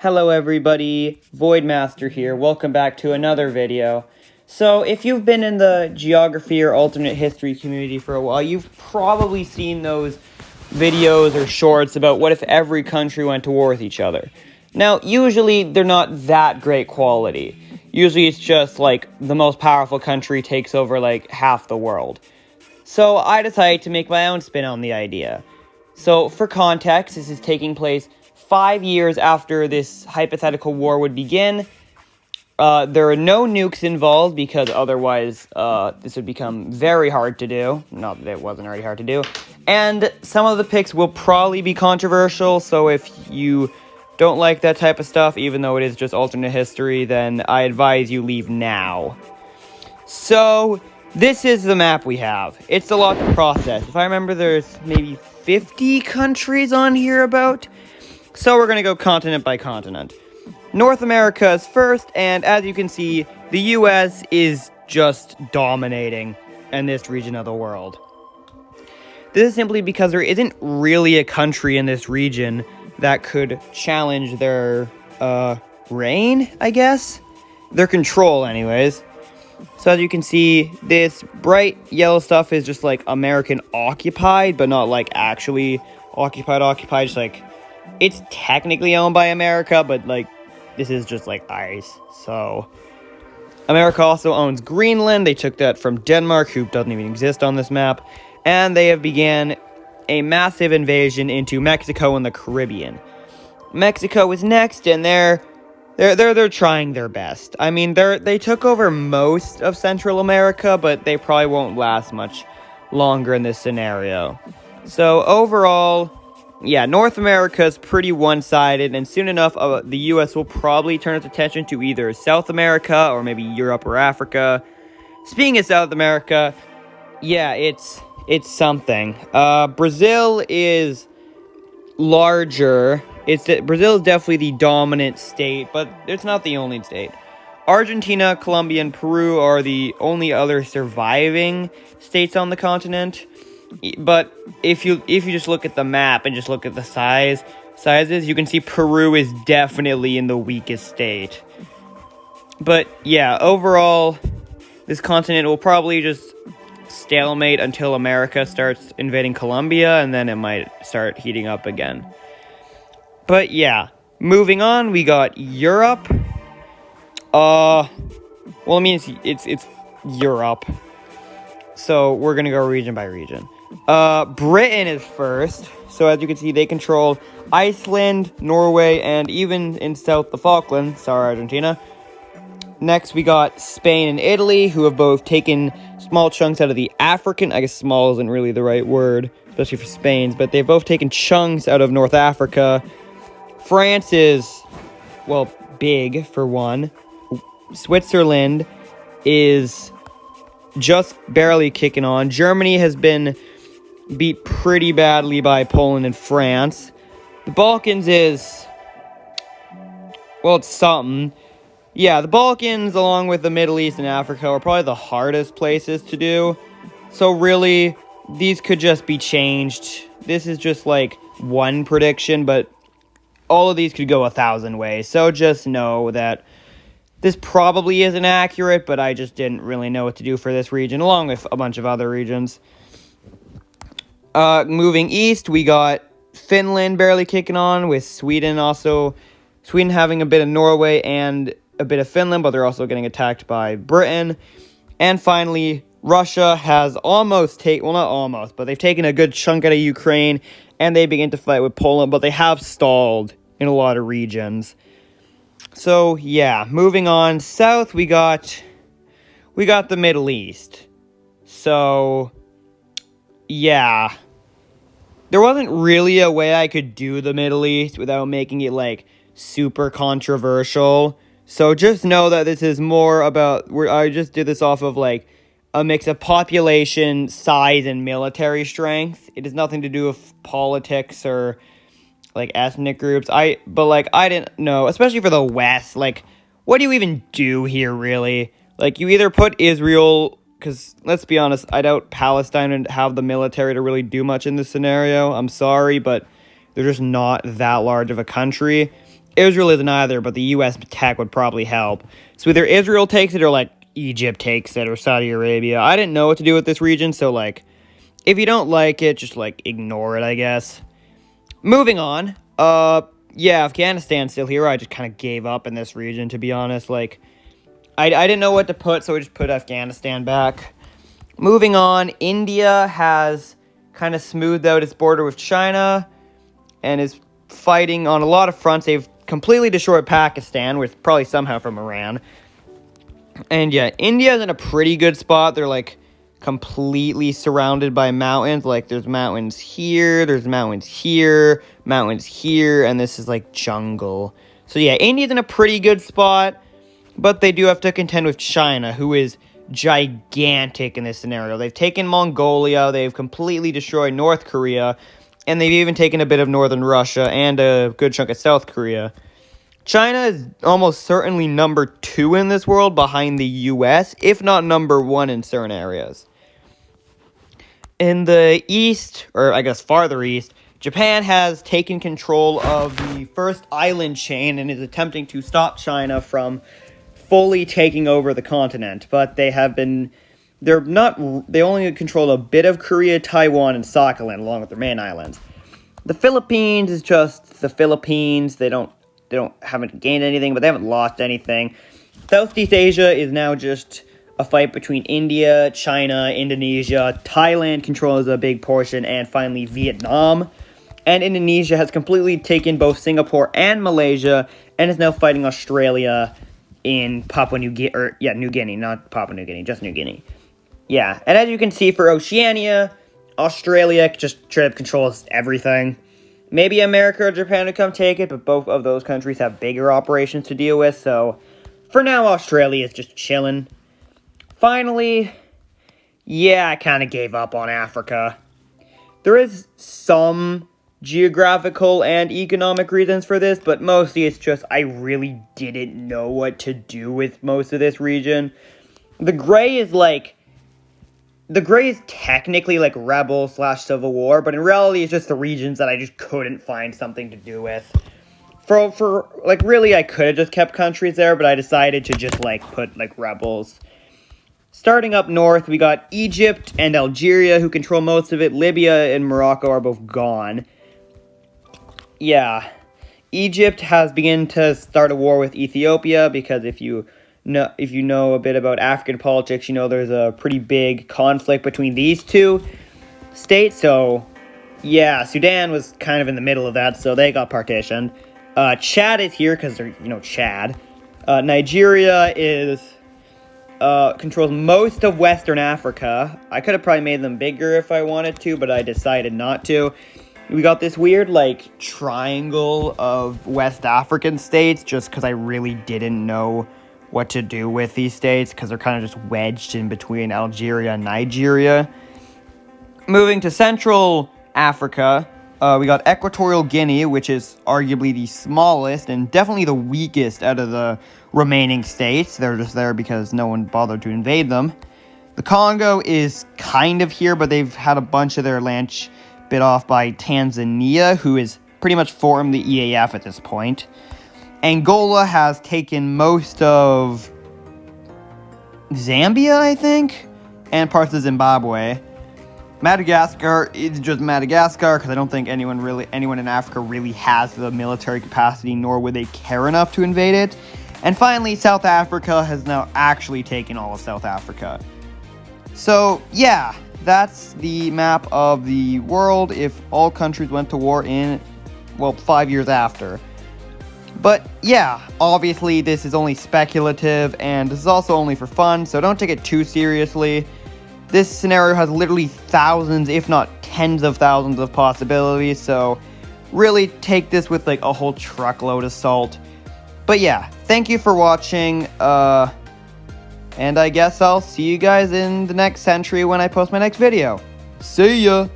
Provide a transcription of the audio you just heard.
Hello everybody, Voidmaster here. Welcome back to another video. So, if you've been in the geography or alternate history community for a while, you've probably seen those videos or shorts about what if every country went to war with each other. Now, usually they're not that great quality. Usually it's just like the most powerful country takes over like half the world. So, I decided to make my own spin on the idea. So, for context, this is taking place 5 years after this hypothetical war would begin. There are no nukes involved because otherwise this would become very hard to do. Not that it wasn't already hard to do. And some of the picks will probably be controversial, so if you don't like that type of stuff, even though it is just alternate history, then I advise you leave now. So, this is the map we have. It's a lot to process. If I remember, there's maybe 50 countries on here about. So we're going to go continent by continent. North America is first, and as you can see, the US is just dominating in this region of the world. This is simply because there isn't really a country in this region that could challenge their reign, I guess? Their control, anyways. So as you can see, this bright yellow stuff is just like American occupied, but not like actually occupied, just like it's technically owned by America, but, like, this is just, like, ice, so. America also owns Greenland. They took that from Denmark, who doesn't even exist on this map. And they have began a massive invasion into Mexico and the Caribbean. Mexico is next, and they're trying their best. I mean, they took over most of Central America, but they probably won't last much longer in this scenario. So, overall, yeah, North America is pretty one-sided, and soon enough, the U.S. will probably turn its attention to either South America or maybe Europe or Africa. Speaking of South America, yeah, it's something. Brazil is larger. Brazil is definitely the dominant state, but it's not the only state. Argentina, Colombia, and Peru are the only other surviving states on the continent. But if you just look at the map and just look at the sizes, you can see Peru is definitely in the weakest state. But yeah, overall, this continent will probably just stalemate until America starts invading Colombia, and then it might start heating up again. But yeah, moving on, we got Europe. Well, I mean, it's Europe. So we're gonna go region by region. Britain is first, so as you can see, they control Iceland, Norway, and even in south the Falklands. Sorry, Argentina. Next, we got Spain and Italy, who have both taken small chunks out of the African, I guess small isn't really the right word, especially for Spain's, but they've both taken chunks out of North Africa. France is, well, big, for one. Switzerland is just barely kicking on. Germany has been beat pretty badly by Poland and France. The Balkans is, well, it's something. Yeah, the Balkans, along with the Middle East and Africa, are probably the hardest places to do. So really, these could just be changed. This is just like one prediction, but all of these could go 1,000 ways. So just know that this probably isn't accurate, but I just didn't really know what to do for this region, along with a bunch of other regions. Moving east, we got Finland barely kicking on, with Sweden having a bit of Norway and a bit of Finland, but they're also getting attacked by Britain. And finally, Russia has they've taken a good chunk out of Ukraine, and they begin to fight with Poland, but they have stalled in a lot of regions. So, yeah, moving on south, we got the Middle East. So, yeah, there wasn't really a way I could do the Middle East without making it, like, super controversial. So just know that this is more about, I just did this off of, like, a mix of population, size, and military strength. It has nothing to do with politics or, like, ethnic groups. I didn't know, especially for the West, like, what do you even do here, really? Like, you either put Israel, because, let's be honest, I doubt Palestine would have the military to really do much in this scenario. I'm sorry, but they're just not that large of a country. Israel isn't either, but the U.S. attack would probably help. So either Israel takes it or, like, Egypt takes it or Saudi Arabia. I didn't know what to do with this region, so, like, if you don't like it, just, like, ignore it, I guess. Moving on. Yeah, Afghanistan's still here. I just kind of gave up in this region, to be honest. Like, I didn't know what to put, so I just put Afghanistan back. Moving on, India has kind of smoothed out its border with China and is fighting on a lot of fronts. They've completely destroyed Pakistan, with probably somehow from Iran. And yeah, India's in a pretty good spot. They're like completely surrounded by mountains. Like there's mountains here, there's mountains here, and this is like jungle. So yeah, India's in a pretty good spot, but they do have to contend with China, who is gigantic in this scenario. They've taken Mongolia, they've completely destroyed North Korea, and they've even taken a bit of northern Russia and a good chunk of South Korea. China is almost certainly number 2 in this world behind the US, if not number 1 in certain areas. In the east, or I guess farther east, Japan has taken control of the first island chain and is attempting to stop China from fully taking over the continent. But they only control a bit of Korea, Taiwan, and Sakhalin, along with their main islands. The Philippines is just the Philippines. They haven't gained anything, but they haven't lost anything. Southeast Asia is now just a fight between India, China, Indonesia. Thailand controls a big portion, and finally Vietnam. And Indonesia has completely taken both Singapore and Malaysia, and is now fighting Australia in New Guinea, not Papua New Guinea, just New Guinea. Yeah, and as you can see for Oceania, Australia just straight up controls everything. Maybe America or Japan would come take it, but both of those countries have bigger operations to deal with, so for now, Australia is just chilling. Finally, yeah, I kind of gave up on Africa. There is some geographical and economic reasons for this, but mostly it's just I really didn't know what to do with most of this region. The gray is technically like rebel/civil war, but in reality it's just the regions that I just couldn't find something to do with. For really I could have just kept countries there, but I decided to just put rebels. Starting up north, we got Egypt and Algeria, who control most of it. Libya and Morocco are both gone. Yeah, Egypt has begun to start a war with Ethiopia, because if you know a bit about African politics, you know there's a pretty big conflict between these two states. So, yeah, Sudan was kind of in the middle of that, so they got partitioned. Chad is here because they're, Chad. Nigeria controls most of Western Africa. I could have probably made them bigger if I wanted to, but I decided not to. We got this weird, triangle of West African states, just because I really didn't know what to do with these states, because they're kind of just wedged in between Algeria and Nigeria. Moving to Central Africa, we got Equatorial Guinea, which is arguably the smallest and definitely the weakest out of the remaining states. They're just there because no one bothered to invade them. The Congo is kind of here, but they've had a bunch of their land bit off by Tanzania, who is pretty much formed the EAF at this point. Angola has taken most of Zambia, I think, and parts of Zimbabwe. Madagascar is just Madagascar, because I don't think anyone in Africa really has the military capacity, nor would they care enough to invade it. And finally, South Africa has now actually taken all of South Africa. So, yeah, that's the map of the world if all countries went to war in, 5 years after. But, yeah, obviously this is only speculative, and this is also only for fun, so don't take it too seriously. This scenario has literally thousands, if not tens of thousands of possibilities, so really take this with a whole truckload of salt. But yeah, thank you for watching, and I guess I'll see you guys in the next century when I post my next video. See ya!